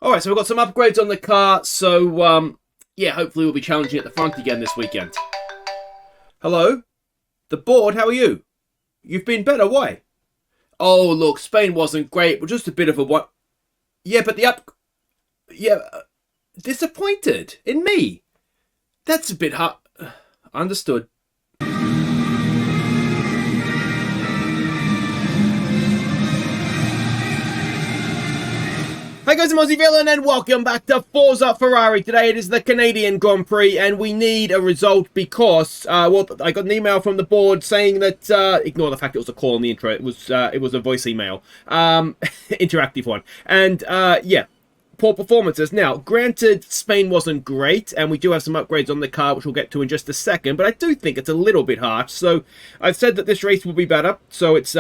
All right, so we've got some upgrades on the car. So, yeah, hopefully we'll be challenging at the front again this weekend. Hello? The board, how are you? You've been better, why? Oh, look, Spain wasn't great, but just a bit of a what? Yeah, but Yeah, disappointed in me. That's a bit hard. Understood. Hi guys, I'm Aussie Villain and welcome back to Forza Ferrari. Today it is the Canadian Grand Prix and we need a result because, well, I got an email from the board saying that, ignore the fact it was a call in the intro, it was a voice email, interactive one, and, yeah, poor performances. Now, granted, Spain wasn't great, and we do have some upgrades on the car, which we'll get to in just a second, but I do think it's a little bit harsh, so I've said that this race will be better, so it's,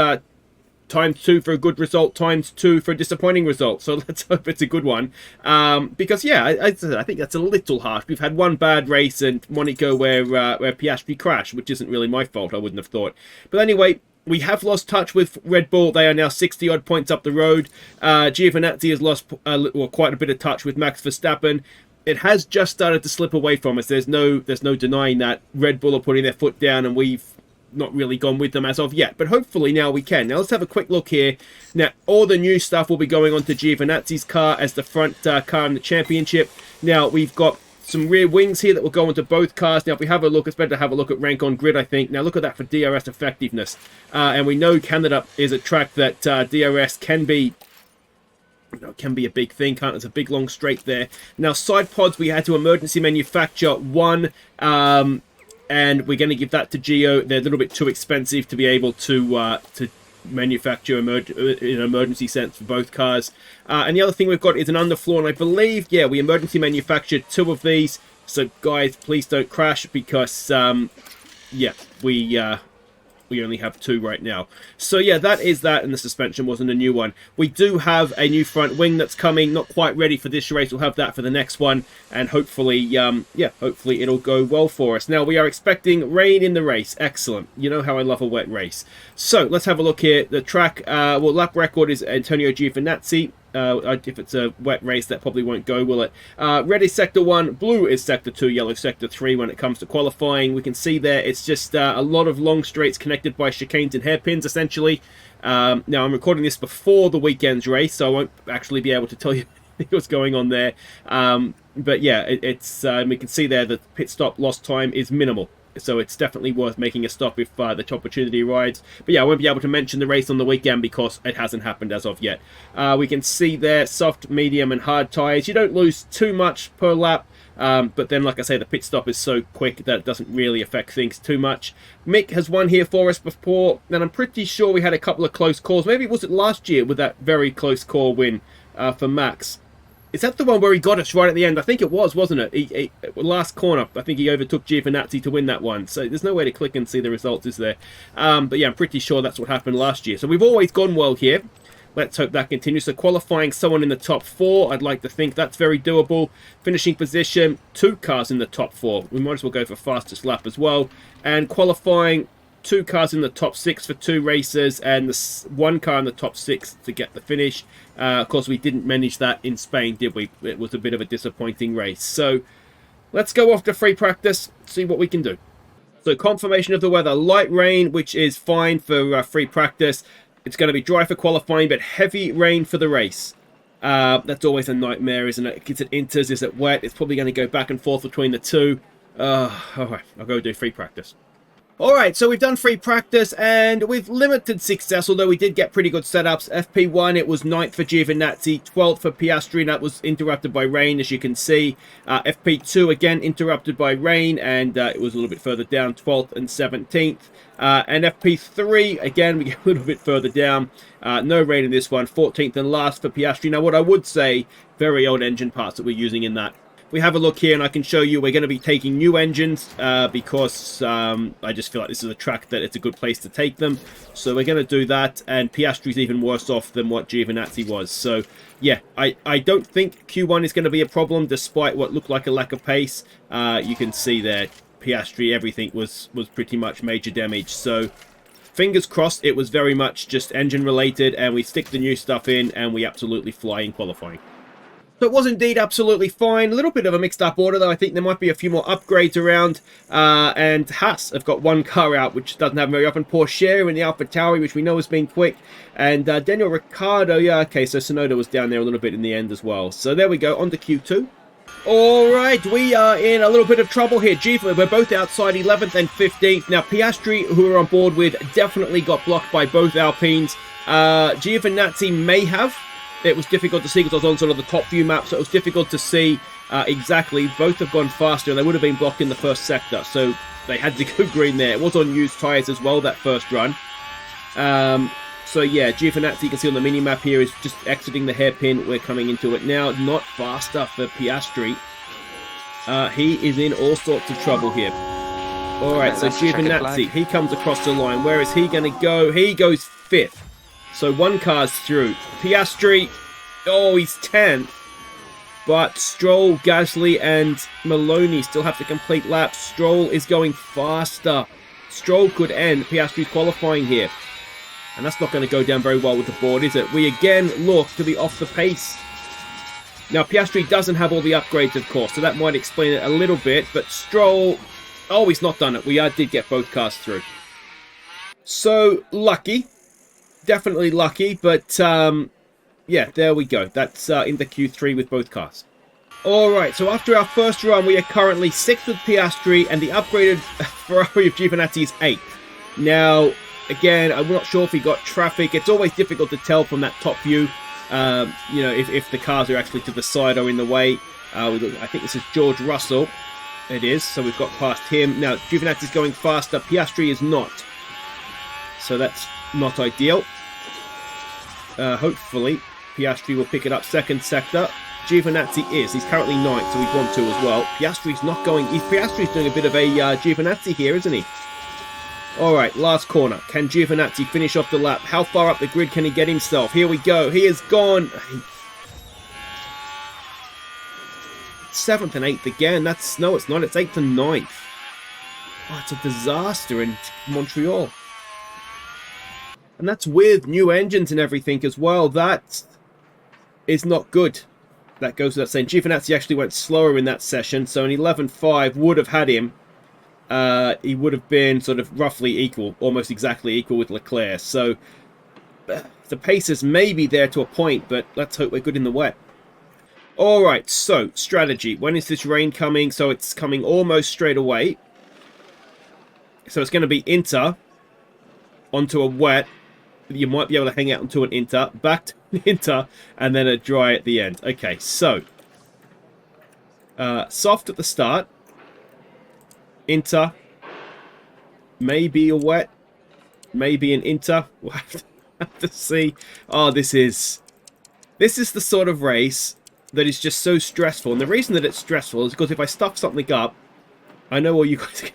times 2 for a good result, times 2 for a disappointing result. So let's hope it's a good one. Because, yeah, I think that's a little harsh. We've had one bad race in Monaco where Piastri crashed, which isn't really my fault, I wouldn't have thought. But anyway, we have lost touch with Red Bull. They are now 60-odd points up the road. Giovinazzi has lost quite a bit of touch with Max Verstappen. It has just started to slip away from us. There's no denying that. Red Bull are putting their foot down, and we've not really gone with them as of yet, but hopefully now we can. Now let's have a quick look here. Now all the new stuff will be going onto Giovinazzi's car as the front car in the championship. Now we've got some rear wings here that will go into both cars. Now if we have a look, it's better to have a look at rank on grid, I think. Now look at that for DRS effectiveness, and we know Canada is a track that DRS can be a big thing, can't it? It's a big long straight there. Now side pods, we had to emergency manufacture one, and we're going to give that to Gio. They're a little bit too expensive to be able to manufacture in an emergency sense for both cars. And the other thing we've got is an underfloor, and I believe, yeah, we emergency manufactured 2 of these. So guys, please don't crash because, yeah, we only have 2 right now. So yeah, that is that, and the suspension wasn't a new one. We do have a new front wing that's coming, not quite ready for this race. We'll have that for the next one, and hopefully, yeah, hopefully it'll go well for us. Now, we are expecting rain in the race. Excellent. You know how I love a wet race. So, let's have a look here. The track, well, lap record is Antonio Giovinazzi. If it's a wet race, that probably won't go, will it? Red is Sector 1, blue is Sector 2, yellow Sector 3 when it comes to qualifying. We can see there it's just a lot of long straights connected by chicanes and hairpins, essentially. Now, I'm recording this before the weekend's race, so I won't actually be able to tell you what's going on there. But yeah, we can see there the pit stop lost time is minimal. So it's definitely worth making a stop if the opportunity arrives. But yeah, I won't be able to mention the race on the weekend because it hasn't happened as of yet. We can see there soft, medium and hard tyres. You don't lose too much per lap. But then, like I say, the pit stop is so quick that it doesn't really affect things too much. Mick has won here for us before, and I'm pretty sure we had a couple of close calls. Maybe it was it last year with that very close call win for Max. Is that the one where he got us right at the end? I think it was, wasn't it? He last corner, I think he overtook Giovinazzi to win that one. So there's no way to click and see the results, is there? But yeah, I'm pretty sure that's what happened last year. So we've always gone well here. Let's hope that continues. So qualifying someone in the top 4, I'd like to think that's very doable. Finishing position, 2 cars in the top 4. We might as well go for fastest lap as well. And qualifying 2 cars in the top 6 for 2 races, and 1 car in the top 6 to get the finish. Of course, we didn't manage that in Spain, did we? It was a bit of a disappointing race. So let's go off to free practice, see what we can do. So confirmation of the weather. Light rain, which is fine for free practice. It's going to be dry for qualifying, but heavy rain for the race. That's always a nightmare, isn't it? Is it inters? Is it wet? It's probably going to go back and forth between the 2. All right, I'll go do free practice. Alright, so we've done free practice, and with limited success, although we did get pretty good setups. FP1, it was 9th for Giovinazzi, 12th for Piastri, and that was interrupted by rain, as you can see. FP2, again, interrupted by rain, and it was a little bit further down, 12th and 17th. And FP3, again, we get a little bit further down. No rain in this one, 14th and last for Piastri. Now, what I would say, very old engine parts that we're using in that. We have a look here and I can show you we're going to be taking new engines because I just feel like this is a track that it's a good place to take them. So we're going to do that, and Piastri's even worse off than what Giovinazzi was. So yeah, I don't think Q1 is going to be a problem despite what looked like a lack of pace. You can see there, Piastri, everything was pretty much major damage. So fingers crossed it was very much just engine related, and we stick the new stuff in and we absolutely fly in qualifying. So it was indeed absolutely fine. A little bit of a mixed up order, though. I think there might be a few more upgrades around. And Haas have got one car out, which doesn't happen very often. Porsche in the AlphaTauri, which we know has been quick. And Daniel Ricciardo, yeah, okay, so Tsunoda was down there a little bit in the end as well. So there we go, on to Q2. All right, we are in a little bit of trouble here. We're both outside 11th and 15th. Now, Piastri, who we're on board with, definitely got blocked by both Alpines. Giovinazzi may have. It was difficult to see because I was on sort of the top view map, so it was difficult to see exactly. Both have gone faster, and they would have been blocked in the first sector, so they had to go green there. It was on used tyres as well, that first run. So yeah, Giovinazzi, you can see on the mini-map here, is just exiting the hairpin. We're coming into it now. Not faster for Piastri. He is in all sorts of trouble here. All right, so Giovinazzi, he comes across the line. Where is he going to go? He goes 5th. So one car's through. Piastri, oh, he's 10th. But Stroll, Gasly, and Maloney still have to complete laps. Stroll is going faster. Stroll could end Piastri's qualifying here. And that's not going to go down very well with the board, is it? We again look to be off the pace. Now, Piastri doesn't have all the upgrades, of course, so that might explain it a little bit. But Stroll, oh, he's not done it. We did get both cars through. So, lucky. Definitely lucky, but yeah, there we go. That's in the Q3 with both cars. Alright, so after our first run, we are currently 6th with Piastri, and the upgraded Ferrari of Giovinazzi is 8th. Now, again, I'm not sure if he got traffic. It's always difficult to tell from that top view, you know, if the cars are actually to the side or in the way. I think this is George Russell. It is, so we've got past him. Now, Giovinazzi is going faster. Piastri is not. So that's not ideal. Hopefully, Piastri will pick it up second sector. Giovinazzi is. He's currently 9th, so he's 1-2 as well. Piastri's not going... Piastri's doing a bit of a Giovinazzi here, isn't he? Alright, last corner. Can Giovinazzi finish off the lap? How far up the grid can he get himself? Here we go. He is gone. 7th and 8th again. That's... No, it's not. It's 8th and 9th. Oh, it's a disaster in Montreal. And that's with new engines and everything as well. That is not good. That goes without saying. Giovinazzi actually went slower in that session. So an 11.5 would have had him. He would have been sort of roughly equal. Almost exactly equal with Leclerc. So the pace is maybe there to a point. But let's hope we're good in the wet. Alright, so strategy. When is this rain coming? So it's coming almost straight away. So it's going to be Inter onto a wet. You might be able to hang out onto an Inter, back to an Inter, and then a dry at the end. Okay, so soft at the start, Inter, maybe a wet, maybe an Inter. We'll have to see. Oh, this is the sort of race that is just so stressful, and the reason that it's stressful is because if I stuff something up, I know all you guys are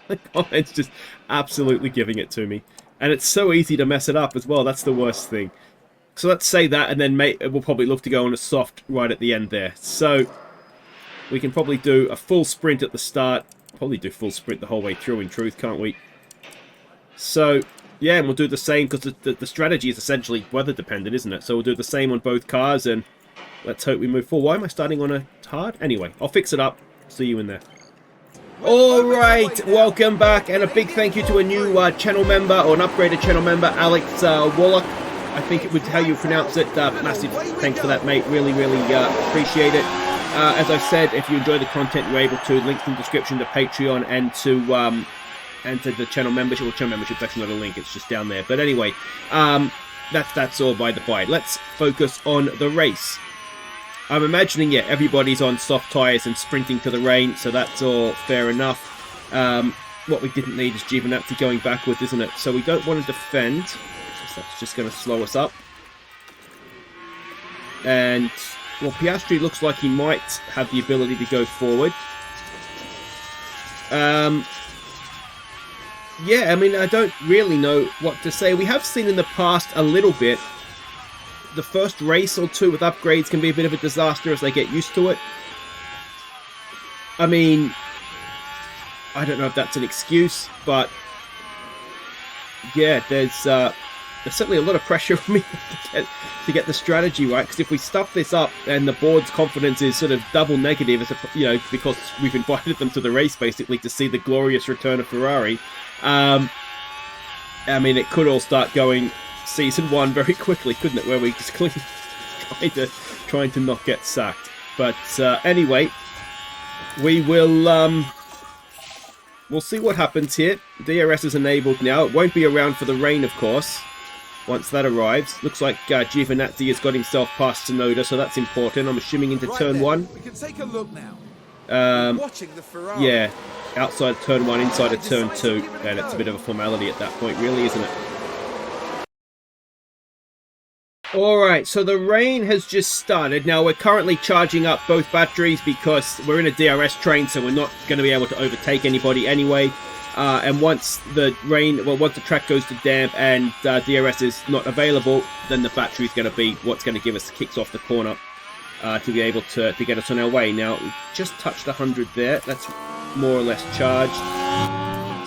the comments just absolutely giving it to me. And it's so easy to mess it up as well. That's the worst thing. So let's say that, and then we'll probably look to go on a soft right at the end there. So we can probably do a full sprint at the start. Probably do full sprint the whole way through, in truth, can't we? So, yeah, and we'll do the same, because the strategy is essentially weather-dependent, isn't it? So we'll do the same on both cars, and let's hope we move forward. Why am I starting on a hard? Anyway, I'll fix it up. See you in there. Alright, welcome back, and a big thank you to a new channel member, or an upgraded channel member, Alex Wallach. I think it was how you pronounce it. Massive thanks for that, mate. Really, really appreciate it. As I said, if you enjoy the content, you're able to link in the description to Patreon and to the channel membership. Well, channel membership is actually not a link, it's just down there. But anyway, that's all by the by. Let's focus on the race. I'm imagining, yeah, everybody's on soft tyres and sprinting to the rain, so that's all fair enough. What we didn't need is Giovinazzi going backwards, isn't it? So we don't want to defend. That's just going to slow us up. And, well, Piastri looks like he might have the ability to go forward. Yeah, I mean, I don't really know what to say. We have seen in the past a little bit. The first race or two with upgrades can be a bit of a disaster as they get used to it. I mean, I don't know if that's an excuse, but yeah, there's there's certainly a lot of pressure on me to get the strategy right, because if we stuff this up and the board's confidence is sort of double negative, you know, because we've invited them to the race basically to see the glorious return of Ferrari, I mean, it could all start going season 1 very quickly, couldn't it, where we just clearly trying to not get sacked. But anyway, we will we'll see what happens here. DRS is enabled now. It won't be around for the rain, of course, once that arrives. Looks like Giovinazzi has got himself past Tsunoda, so that's important. I'm assuming into turn 1. We can take a look now. Watching the Ferrari. Yeah, outside of turn 1, inside of turn 2, and it's a bit of a formality at that point, really, isn't it? Alright, so the rain has just started. Now, we're currently charging up both batteries because we're in a DRS train, so we're not going to be able to overtake anybody anyway. And once the rain, well, once the track goes to damp and DRS is not available, then the battery is going to be what's going to give us the kicks off the corner to be able to get us on our way. Now, we've just touched 100 there. That's more or less charged.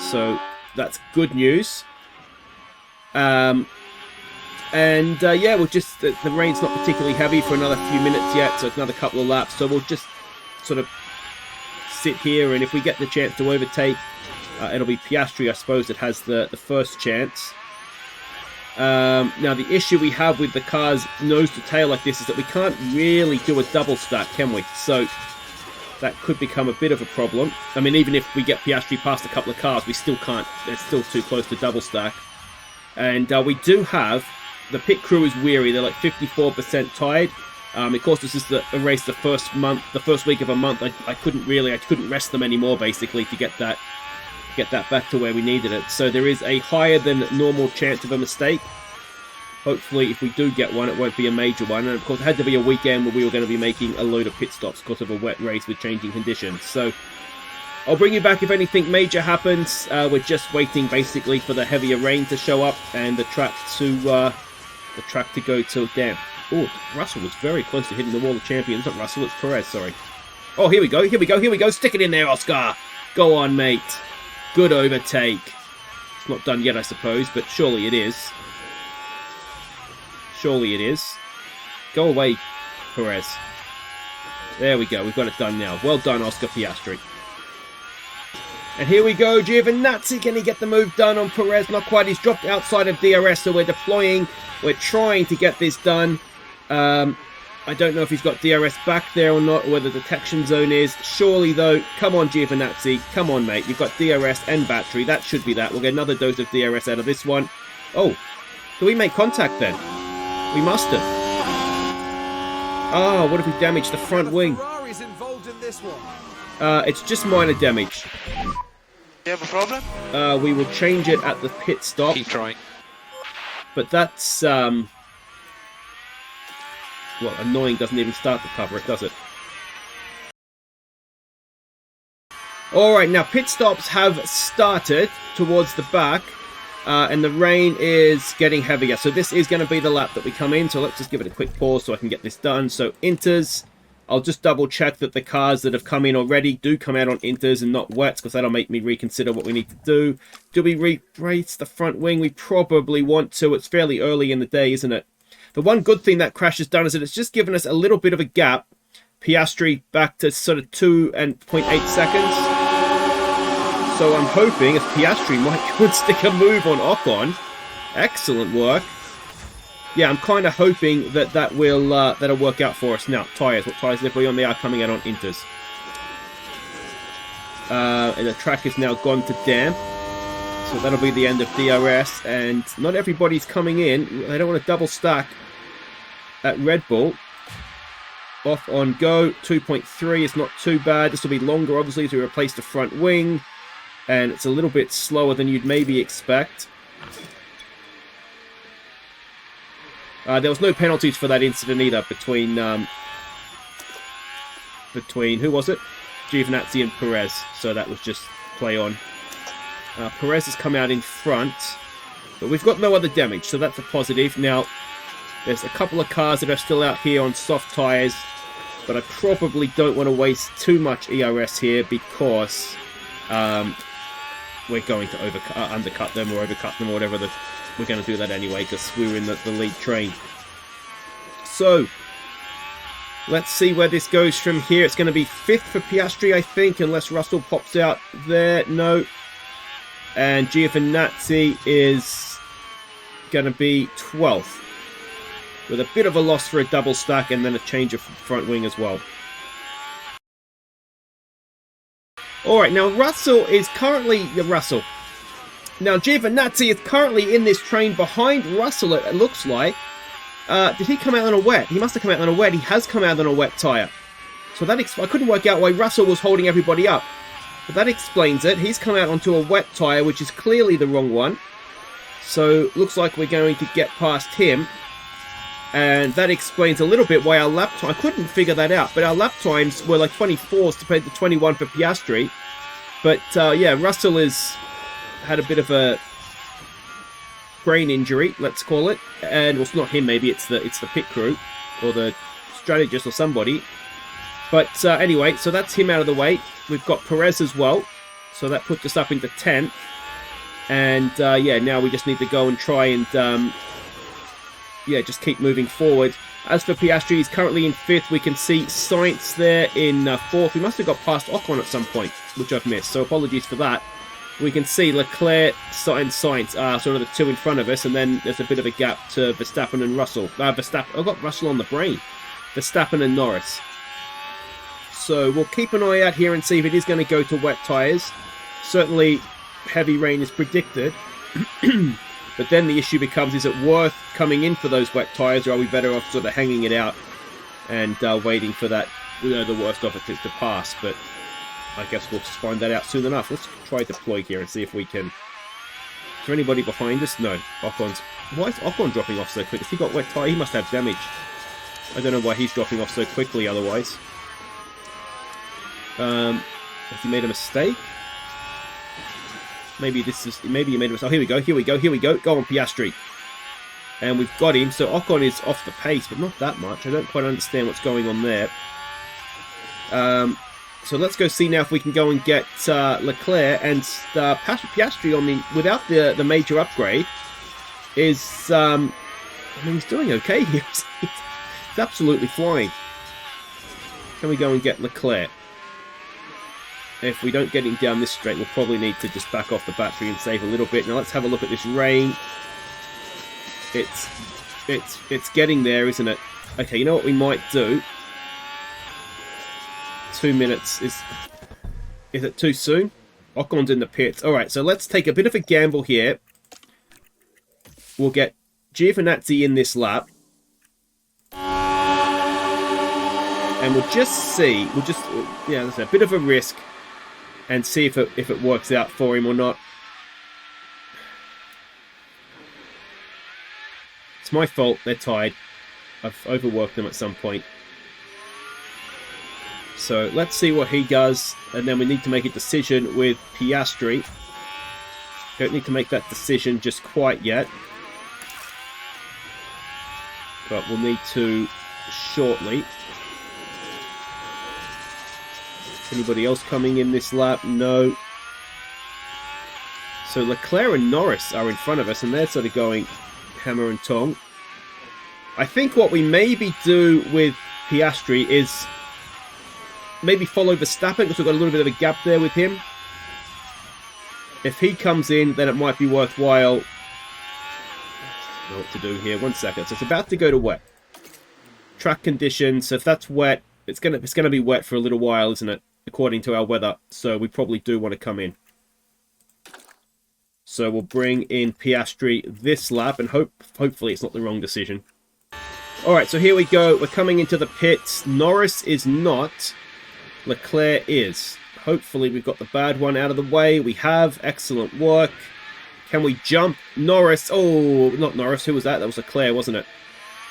So, that's good news. Yeah, we'll just, the rain's not particularly heavy for another few minutes yet, so it's another couple of laps, so we'll just sort of sit here, and if we get the chance to overtake, it'll be Piastri, I suppose, that has the first chance. Now, the issue we have with the car's nose to tail like this is that we can't really do a double stack, can we? So, that could become a bit of a problem. I mean, even if we get Piastri past a couple of cars, we still can't, it's still too close to double stack. And we do have, the pit crew is weary. They're like 54% tired. Of course, this is a race the first week of a month. I couldn't rest them anymore basically to get that back to where we needed it. So there is a higher than normal chance of a mistake. Hopefully, if we do get one, it won't be a major one. And of course, it had to be a weekend where we were going to be making a load of pit stops because of a wet race with changing conditions. So I'll bring you back if anything major happens. We're just waiting basically for the heavier rain to show up and the track to go to damp. Oh, Russell was very close to hitting the wall of champions. Not Russell, it's Perez, sorry. Oh, here we go. Stick it in there, Oscar. Go on, mate. Good overtake. It's not done yet, I suppose, but surely it is. Surely it is. Go away, Perez. There we go. We've got it done now. Well done, Oscar Piastri. And here we go. Giovinazzi, can he get the move done on Perez? Not quite. He's dropped outside of DRS, so we're deploying. We're trying to get this done. I don't know if he's got DRS back there or not, or where the detection zone is. Surely, though, come on, Giovinazzi. Come on, mate. You've got DRS and battery. That should be that. We'll get another dose of DRS out of this one. Oh, do we make contact then? We must have. Oh, what if we damage the front wing? Ferrari's involved in this one. It's just minor damage. You have a problem? We will change it at the pit stop. Keep trying. But that's, well, annoying doesn't even start to cover it, does it? Alright, now pit stops have started towards the back, and the rain is getting heavier. So this is going to be the lap that we come in, so let's just give it a quick pause so I can get this done. So inters, I'll just double check that the cars that have come in already do come out on inters and not wets, because that'll make me reconsider what we need to do. Do we rebrace the front wing? We probably want to. It's fairly early in the day, isn't it? The one good thing that crash has done is that it's just given us a little bit of a gap. Piastri back to sort of 2.8 seconds. So I'm hoping if Piastri might go and stick a move on Ocon. Excellent work. Yeah, I'm kind of hoping that that'll work out for us. Now, tyres. What tyres are we on? They are coming out on inters. And the track is now gone to damp. So that'll be the end of DRS. And not everybody's coming in. They don't want to double stack at Red Bull. Off on go. 2.3 is not too bad. This will be longer, obviously, to replace the front wing. And it's a little bit slower than you'd maybe expect. There was no penalties for that incident either between who was it? Giovinazzi and Perez. So that was just play on. Perez has come out in front, but we've got no other damage, so that's a positive. Now, there's a couple of cars that are still out here on soft tyres, but I probably don't want to waste too much ERS here because we're going to undercut them or overcut them or whatever the we're going to do that anyway because we were in the lead train. So, let's see where this goes from here. It's going to be 5th for Piastri, I think, unless Russell pops out there. No. And Giovinazzi is going to be 12th. With a bit of a loss for a double stack and then a change of front wing as well. Alright, now Russell is currently... Now Giovinazzi is currently in this train behind Russell, it looks like. Did he come out on a wet? He must have come out on a wet. He has come out on a wet tyre. So that I couldn't work out why Russell was holding everybody up. But that explains it. He's come out onto a wet tyre, which is clearly the wrong one. So looks like we're going to get past him. And that explains a little bit why our lap time... I couldn't figure that out, but our lap times were like 24s compared to 21 for Piastri. But yeah, Russell has had a bit of a brain injury, let's call it. And well, it's not him, maybe it's the pit crew or the strategist or somebody. But anyway, so that's him out of the way. We've got Perez as well, so that puts us up into 10th. And yeah, now we just need to go and try and yeah, just keep moving forward. As for Piastri, he's currently in 5th. We can see Sainz there in 4th. We must have got past Ocon at some point, which I've missed, so apologies for that. We can see Leclerc and Sainz are sort of the two in front of us, and then there's a bit of a gap to Verstappen and Russell. Verstappen, I've got Russell on the brain. Verstappen and Norris. So we'll keep an eye out here and see if it is going to go to wet tyres. Certainly heavy rain is predicted. But then the issue becomes, is it worth coming in for those wet tyres, or are we better off sort of hanging it out and waiting for that, you know, the worst of it to pass? But I guess we'll just find that out soon enough. Let's try deploy here and see if we can... Is there anybody behind us? No. Ocon's... Why is Ocon dropping off so quick? Has he got wet tyre? He must have damage. I don't know why he's dropping off so quickly otherwise. Has he made a mistake? Maybe he made a mistake. Oh, here we go. Go on, Piastri. And we've got him. So Ocon is off the pace, but not that much. I don't quite understand what's going on there. So let's go see now if we can go and get Leclerc, and Piastri on the without the major upgrade is I mean, he's doing okay here. He's absolutely flying. Can we go and get Leclerc? If we don't get him down this straight, we'll probably need to just back off the battery and save a little bit. Now let's have a look at this rain. It's getting there, isn't it? Okay, you know what we might do? 2 minutes is it too soon? Ocon's in the pits. Alright, so let's take a bit of a gamble here. We'll get Giovinazzi in this lap. And we'll just see. Yeah, there's a bit of a risk. And see if it works out for him or not. It's my fault, they're tired. I've overworked them at some point. So let's see what he does, and then we need to make a decision with Piastri. Don't need to make that decision just quite yet. But we'll need to shortly. Anybody else coming in this lap? No. So Leclerc and Norris are in front of us, and they're sort of going hammer and tong. I think what we maybe do with Piastri is maybe follow Verstappen, because we've got a little bit of a gap there with him. If he comes in, then it might be worthwhile. I don't know what to do here. 1 second. So it's about to go to wet. Track conditions. So if that's wet, it's gonna be wet for a little while, isn't it? According to our weather. So we probably do want to come in. So we'll bring in Piastri this lap, and hopefully it's not the wrong decision. Alright, so here we go. We're coming into the pits. Norris is not. Leclerc is. Hopefully we've got the bad one out of the way. We have. Excellent work. Can we jump? Norris. Oh, not Norris. Who was that? That was Leclerc, wasn't it?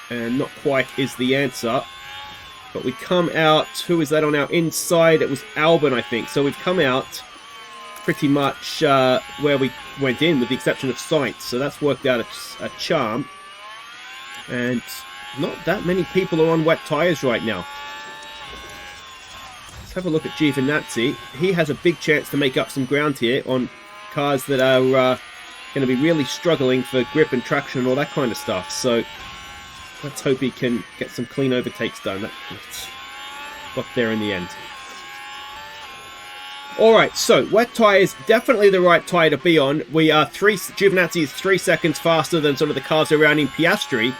And not quite is the answer. But we come out. Who is that on our inside? It was Albon, I think. So we've come out pretty much where we went in, with the exception of Sainz. So that's worked out a charm. And not that many people are on wet tyres right now. Let's have a look at Giovinazzi. He has a big chance to make up some ground here on cars that are going to be really struggling for grip and traction and all that kind of stuff. So let's hope he can get some clean overtakes done. That got there in the end. Alright, so wet tyre is definitely the right tyre to be on. Giovinazzi is 3 seconds faster than sort of the cars around him. Piastri,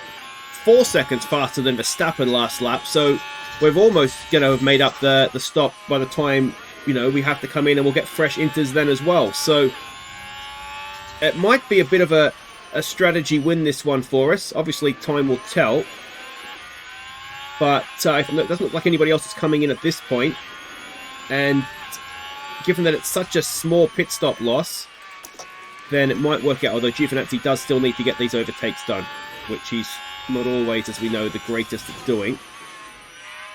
4 seconds faster than Verstappen last lap. So we've almost, have made up the stop by the time, we have to come in, and we'll get fresh inters then as well. So it might be a bit of a strategy win, this one, for us. Obviously, time will tell. But it doesn't look like anybody else is coming in at this point. And given that it's such a small pit stop loss, then it might work out. Although Giovinazzi does still need to get these overtakes done, which he's not always, as we know, the greatest at doing.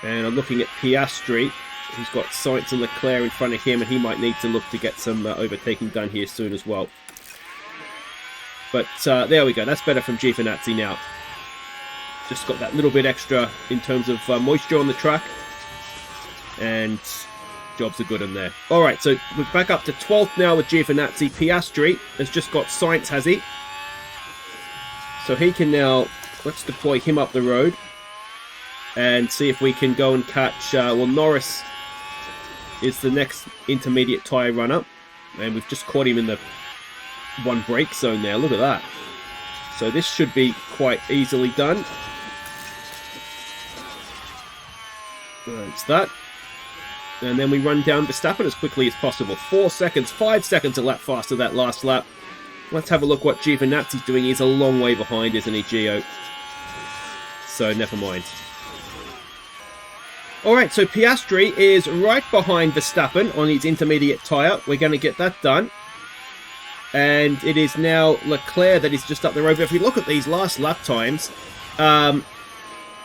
And I'm looking at Piastri, who's got Sainz and Leclerc in front of him, and he might need to look to get some overtaking done here soon as well. But there we go. That's better from Giovinazzi now. Just got that little bit extra in terms of moisture on the track. And jobs are good in there. Alright, so we're back up to 12th now with Giovinazzi. Piastri has just got Sainz, has he? So he can now, let's deploy him up the road. And see if we can go and catch, Norris is the next intermediate tyre runner. And we've just caught him in the one brake zone now. Look at that. So this should be quite easily done. That's that. And then we run down Verstappen as quickly as possible. 4 seconds, 5 seconds a lap faster that last lap. Let's have a look what Giovinazzi's doing. He's a long way behind, isn't he, Gio? So never mind. Alright, so Piastri is right behind Verstappen on his intermediate tyre. We're going to get that done. And it is now Leclerc that is just up the road. But if we look at these last lap times, now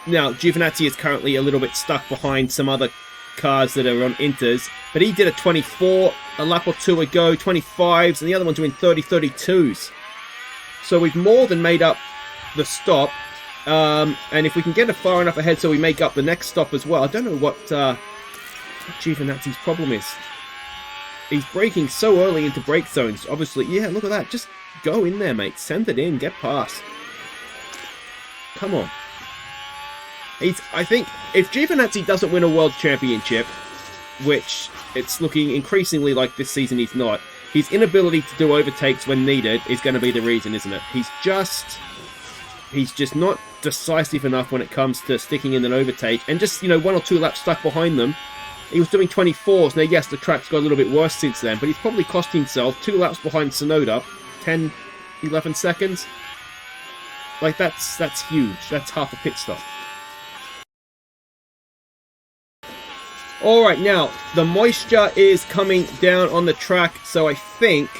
Giovinazzi is currently a little bit stuck behind some other cars that are on inters. But he did a 24 a lap or two ago, 25s, and the other ones are in 32s. So we've more than made up the stop. And if we can get it far enough ahead so we make up the next stop as well. I don't know what Giovinazzi's problem is. He's braking so early into brake zones. Obviously, yeah, look at that. Just go in there, mate. Send it in. Get past. Come on. I think if Giovinazzi doesn't win a world championship, which it's looking increasingly like this season he's not, his inability to do overtakes when needed is going to be the reason, isn't it? He's just not decisive enough when it comes to sticking in an overtake, and just, 1 or 2 laps stuck behind them. He was doing 24s. Now, yes, the track's got a little bit worse since then, but he's probably cost himself 2 laps behind Tsunoda, 10, 11 seconds. Like, that's huge. That's half a pit stop. Alright, now, the moisture is coming down on the track, so I think,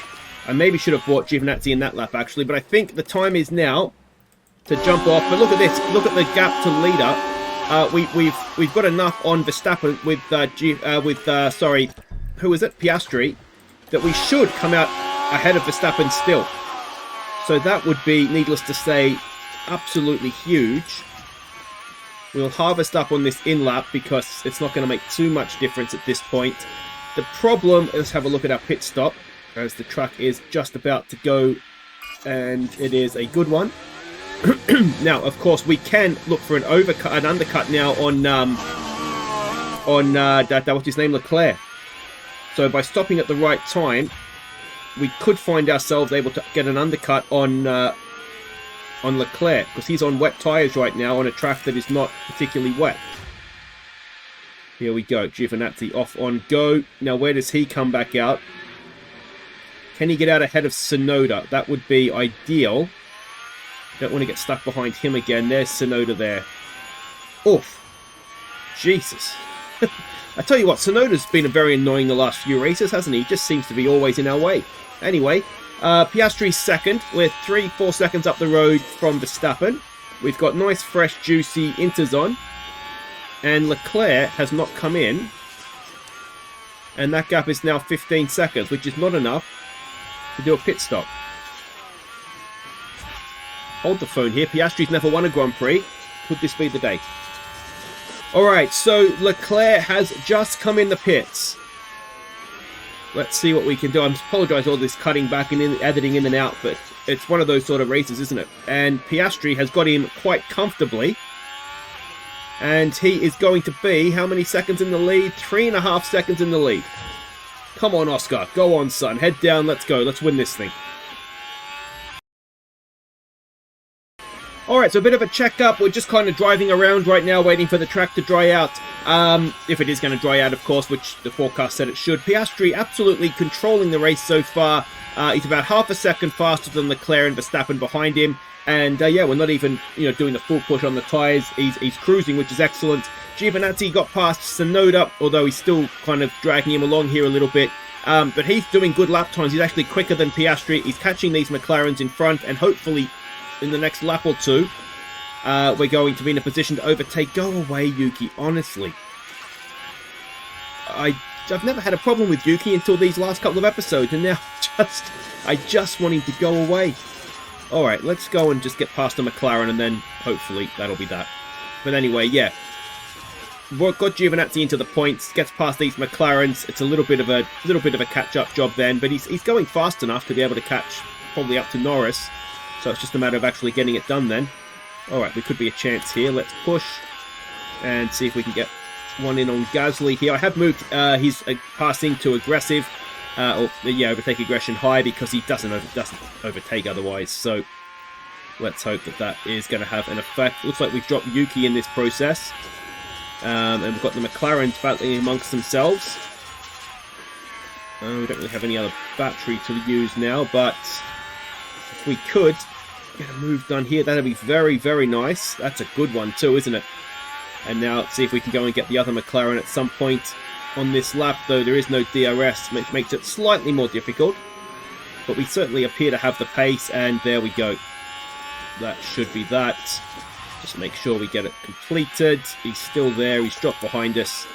I maybe should have bought Giovinazzi in that lap, actually, but I think the time is now to jump off. But look at this. Look at the gap to leader. We've got enough on Verstappen with who is it? Piastri, that we should come out ahead of Verstappen still. So that would be, needless to say, absolutely huge. We'll harvest up on this in lap because it's not going to make too much difference at this point. The problem, let's have a look at our pit stop, as the truck is just about to go, and it is a good one. Now, of course, we can look for an undercut now on what's his name, Leclerc. So by stopping at the right time, we could find ourselves able to get an undercut on Leclerc, because he's on wet tyres right now on a track that is not particularly wet. Here we go, Giovinazzi off on go. Now, where does he come back out? Can he get out ahead of Tsunoda? That would be ideal. Don't want to get stuck behind him again. There's Tsunoda there. Oof. Jesus. I tell you what, Tsunoda's been very annoying the last few races, hasn't he? He just seems to be always in our way. Anyway, Piastri's second. We're 3-4 seconds up the road from Verstappen. We've got nice, fresh, juicy inters on. And Leclerc has not come in. And that gap is now 15 seconds, which is not enough to do a pit stop. Hold the phone here. Piastri's never won a Grand Prix. Could this be the day? Alright, so Leclerc has just come in the pits. let's see what we can do. I apologise all this cutting back and editing in and out, but it's one of those sort of races, isn't it? And Piastri has got him quite comfortably. And he is going to be, how many seconds in the lead? 3.5 seconds in the lead. Come on, Oscar. Go on, son. Head down. Let's go. Let's win this thing. Alright, so a bit of a check-up. We're just kind of driving around right now, waiting for the track to dry out. If it is going to dry out, of course, which the forecast said it should. Piastri absolutely controlling the race so far. He's about half a second faster than Leclerc and Verstappen behind him. And yeah, we're not even, doing the full push on the tyres. He's cruising, which is excellent. Giovinazzi got past Tsunoda, although he's still kind of dragging him along here a little bit. But he's doing good lap times. He's actually quicker than Piastri. He's catching these McLarens in front, and hopefully in the next lap or two, we're going to be in a position to overtake. Go away, Yuki, honestly. I've never had a problem with Yuki until these last couple of episodes, and now I just want him to go away. Alright, let's go and just get past the McLaren, and then hopefully that'll be that. But anyway, yeah. Got Giovinazzi into the points, gets past these McLarens. It's a little bit of a catch-up job then, but he's going fast enough to be able to catch probably up to Norris. So it's just a matter of actually getting it done then. Alright, we could be a chance here. Let's push and see if we can get one in on Gasly here. I have moved his passing to aggressive. Overtake aggression high, because he doesn't overtake otherwise. So let's hope that is going to have an effect. Looks like we've dropped Yuki in this process. And we've got the McLarens battling amongst themselves. We don't really have any other battery to use now, but if we could get a move done here, that'd be very, very nice. That's a good one too, isn't it? And now let's see if we can go and get the other McLaren at some point on this lap, though there is no DRS, which makes it slightly more difficult. But we certainly appear to have the pace, and there we go. That should be that. Just make sure we get it completed. He's still there. He's dropped behind us.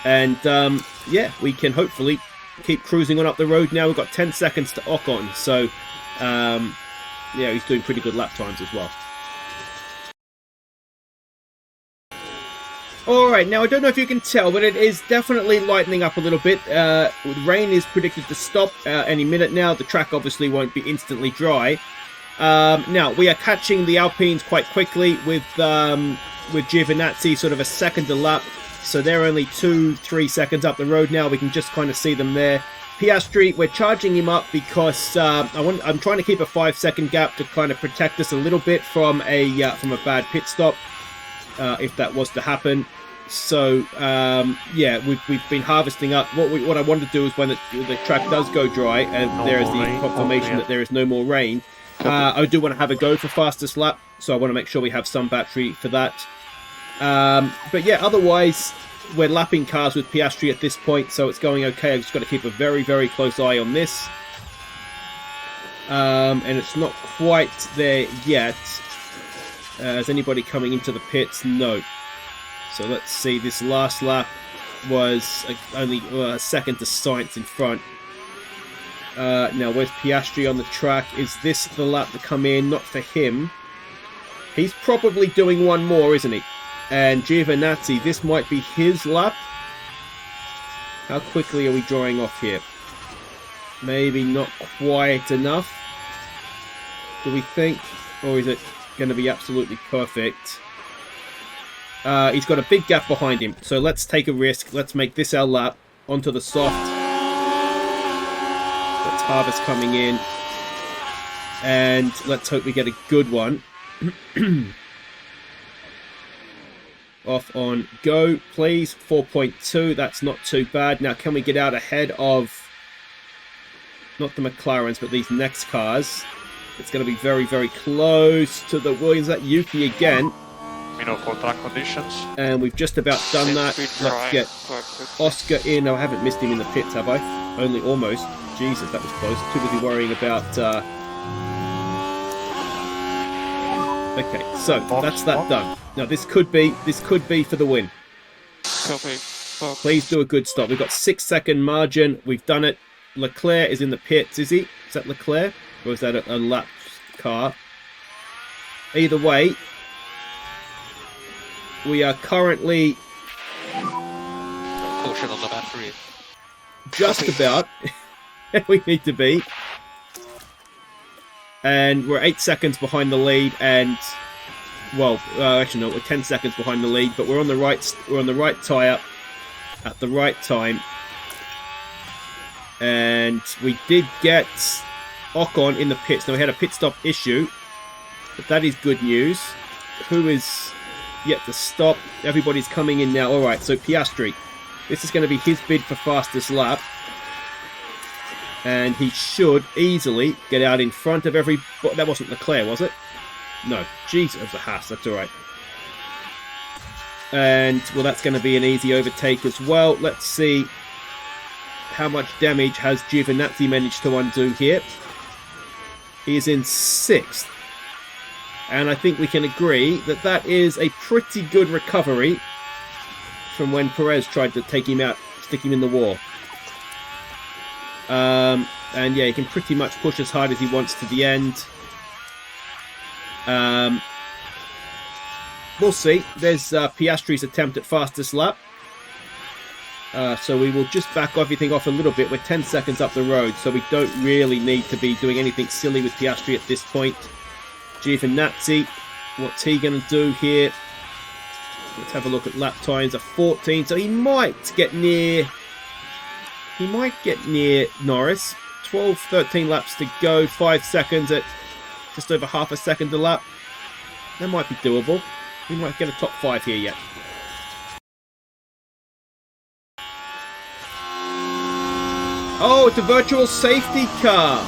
And, yeah, we can hopefully keep cruising on up the road now. We've got 10 seconds to Ocon. So, yeah, he's doing pretty good lap times as well. Alright, now I don't know if you can tell, but it is definitely lightening up a little bit. Rain is predicted to stop any minute now. The track obviously won't be instantly dry. Now, we are catching the Alpines quite quickly with Giovinazzi sort of a second a lap. So they're only 2-3 seconds up the road now. We can just kind of see them there. Piastri, we're charging him up because I'm trying to keep a 5-second gap to kind of protect us a little bit from a bad pit stop. If that was to happen. So, yeah, we've been harvesting up. What I want to do is when the track does go dry and there is the confirmation that there is no more rain, I do want to have a go for fastest lap, so I want to make sure we have some battery for that. But yeah, otherwise, we're lapping cars with Piastri at this point, so it's going okay. I've just got to keep a very, very close eye on this. And it's not quite there yet. Is anybody coming into the pits? No. So let's see. This last lap was only a second to Sainz in front. Now, where's Piastri on the track? Is this the lap to come in? Not for him. He's probably doing one more, isn't he? And Giovinazzi, this might be his lap. How quickly are we drawing off here? Maybe not quite enough. Do we think? Or is it going to be absolutely perfect? He's got a big gap behind him, so let's take a risk. Let's make this our lap onto the soft. That's harvest coming in, and let's hope we get a good one. Off on go, please. 4.2, that's not too bad. Now, can we get out ahead of not the McLarens, but these next cars? It's going to be very, very close to the Williams. That Yuki again. For track conditions. And we've just about done that. Let's get Oscar in. No, I haven't missed him in the pits, have I? Only almost. Jesus, that was close. Too busy worrying about... Okay, so that's that done. Now this could be for the win. Please do a good stop. We've got 6-second margin. We've done it. Leclerc is in the pits, is he? Is that Leclerc? Or is that a lap car? Either way, we are currently... Caution on the battery. just about where we need to be. And we're 8 seconds behind the lead, and well, actually no, we're 10 seconds behind the lead, but we're on the right tyre at the right time. And we did get Ocon in the pits. Now we had a pit stop issue, but that is good news. Who is yet to stop? Everybody's coming in now. All right, so Piastri. This is going to be his bid for fastest lap. And he should easily get out in front of every... That wasn't Leclerc, was it? No. Jeez, it was a Haas. That's all right. And, well, that's going to be an easy overtake as well. Let's see how much damage has Giovinazzi managed to undo here. He is in 6th. And I think we can agree that that is a pretty good recovery from when Perez tried to take him out, stick him in the wall. And yeah, he can pretty much push as hard as he wants to the end. We'll see. There's Piastri's attempt at fastest lap. So we will just back everything off a little bit. We're 10 seconds up the road, so we don't really need to be doing anything silly with Piastri at this point. Giovinazzi, what's he going to do here? Let's have a look at lap times. A 14, so he might get near... He might get near Norris. 12, 13 laps to go. 5 seconds at just over half a second a lap. That might be doable. We might get a top 5 here yet. Oh, it's a virtual safety car.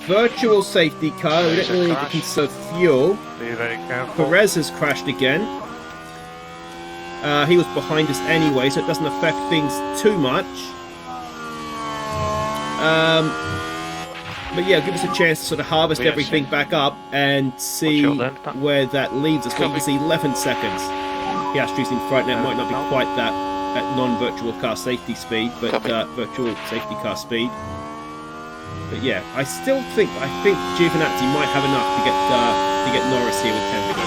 Virtual safety car. We don't really need to conserve fuel. Be very careful. Perez has crashed again. He was behind us anyway, so it doesn't affect things too much. But yeah, give us a chance to sort of harvest everything back up and see where that leads us. Well, you can see 11 seconds. Piastri's in front now. It might not be quite that at non-virtual car safety speed, but virtual safety car speed. But yeah, I think Giovinazzi might have enough to get Norris here with 10 to go.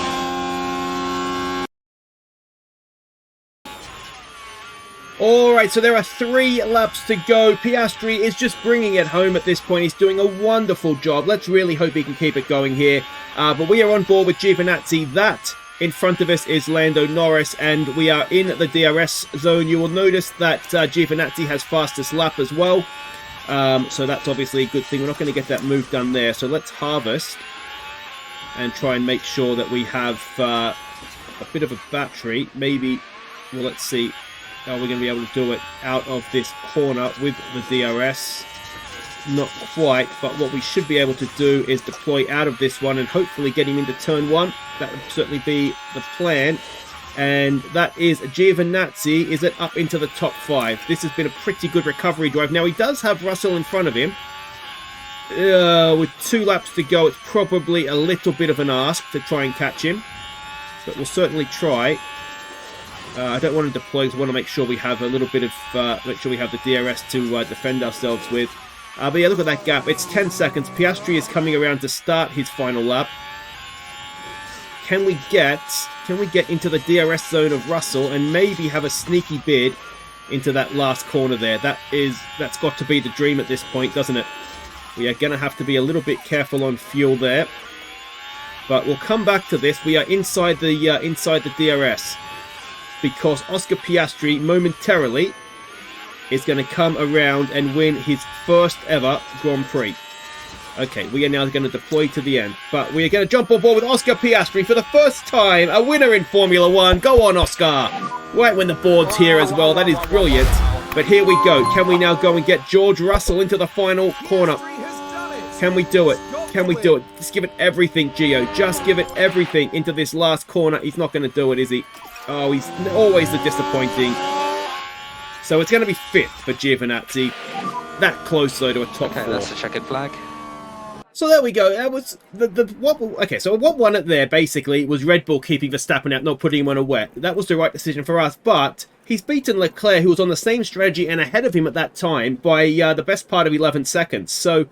Alright, so there are 3 laps to go. Piastri is just bringing it home at this point. He's doing a wonderful job. Let's really hope he can keep it going here. But we are on board with Giovinazzi. That in front of us is Lando Norris, and we are in the DRS zone. You will notice that Giovinazzi has fastest lap as well. So that's obviously a good thing. We're not going to get that move done there. So let's harvest and try and make sure that we have a bit of a battery. Maybe, well, let's see. Are we going to be able to do it out of this corner with the DRS? Not quite, but what we should be able to do is deploy out of this one and hopefully get him into turn 1. That would certainly be the plan. And that is Giovinazzi is it up into the top 5. This has been a pretty good recovery drive. Now he does have Russell in front of him. With 2 laps to go, it's probably a little bit of an ask to try and catch him. But we'll certainly try. I don't want to deploy because I want to make sure we have a little bit of, make sure we have the DRS to defend ourselves with. But yeah, look at that gap. It's 10 seconds. Piastri is coming around to start his final lap. Can we get into the DRS zone of Russell and maybe have a sneaky bid into that last corner there? That's got to be the dream at this point, doesn't it? We are going to have to be a little bit careful on fuel there. But we'll come back to this. We are inside the DRS. Because Oscar Piastri momentarily is going to come around and win his first ever Grand Prix. Okay, we are now going to deploy to the end. But we are going to jump on board with Oscar Piastri for the first time. A winner in Formula 1. Go on, Oscar. Right when the board's here as well. That is brilliant. But here we go. Can we now go and get George Russell into the final corner? Can we do it? Can we do it? Just give it everything, Gio. Just give it everything into this last corner. He's not going to do it, is he? Oh, he's always the disappointing. So it's going to be 5th for Giovinazzi. That close, though, to a top 4. That's a checkered flag. So there we go. That was okay, so what won it there, basically, was Red Bull keeping Verstappen out, not putting him on a wet. That was the right decision for us, but he's beaten Leclerc, who was on the same strategy and ahead of him at that time by the best part of 11 seconds. So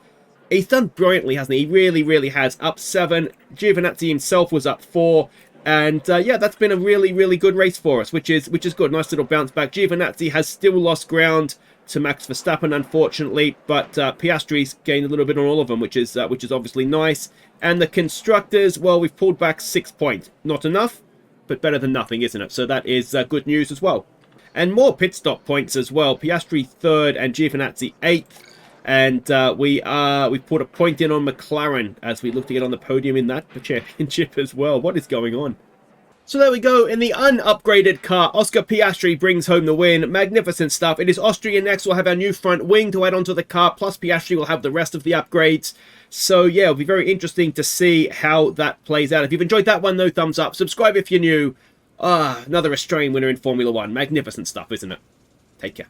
he's done brilliantly, hasn't he? He really, really has. Up 7. Giovinazzi himself was up 4. And yeah, that's been a really, really good race for us, which is good. Nice little bounce back. Giovinazzi has still lost ground to Max Verstappen, unfortunately, but Piastri's gained a little bit on all of them, which is obviously nice. And the constructors, well, we've pulled back 6 points. Not enough, but better than nothing, isn't it? So that is good news as well. And more pit stop points as well. Piastri 3rd and Giovinazzi 8th. And we've put a point in on McLaren as we look to get on the podium in that championship as well. What is going on? So there we go. In the unupgraded car, Oscar Piastri brings home the win. Magnificent stuff. It is Austria next. We'll have our new front wing to add onto the car. Plus Piastri will have the rest of the upgrades. So yeah, it'll be very interesting to see how that plays out. If you've enjoyed that one, though, thumbs up. Subscribe if you're new. Another Australian winner in Formula 1. Magnificent stuff, isn't it? Take care.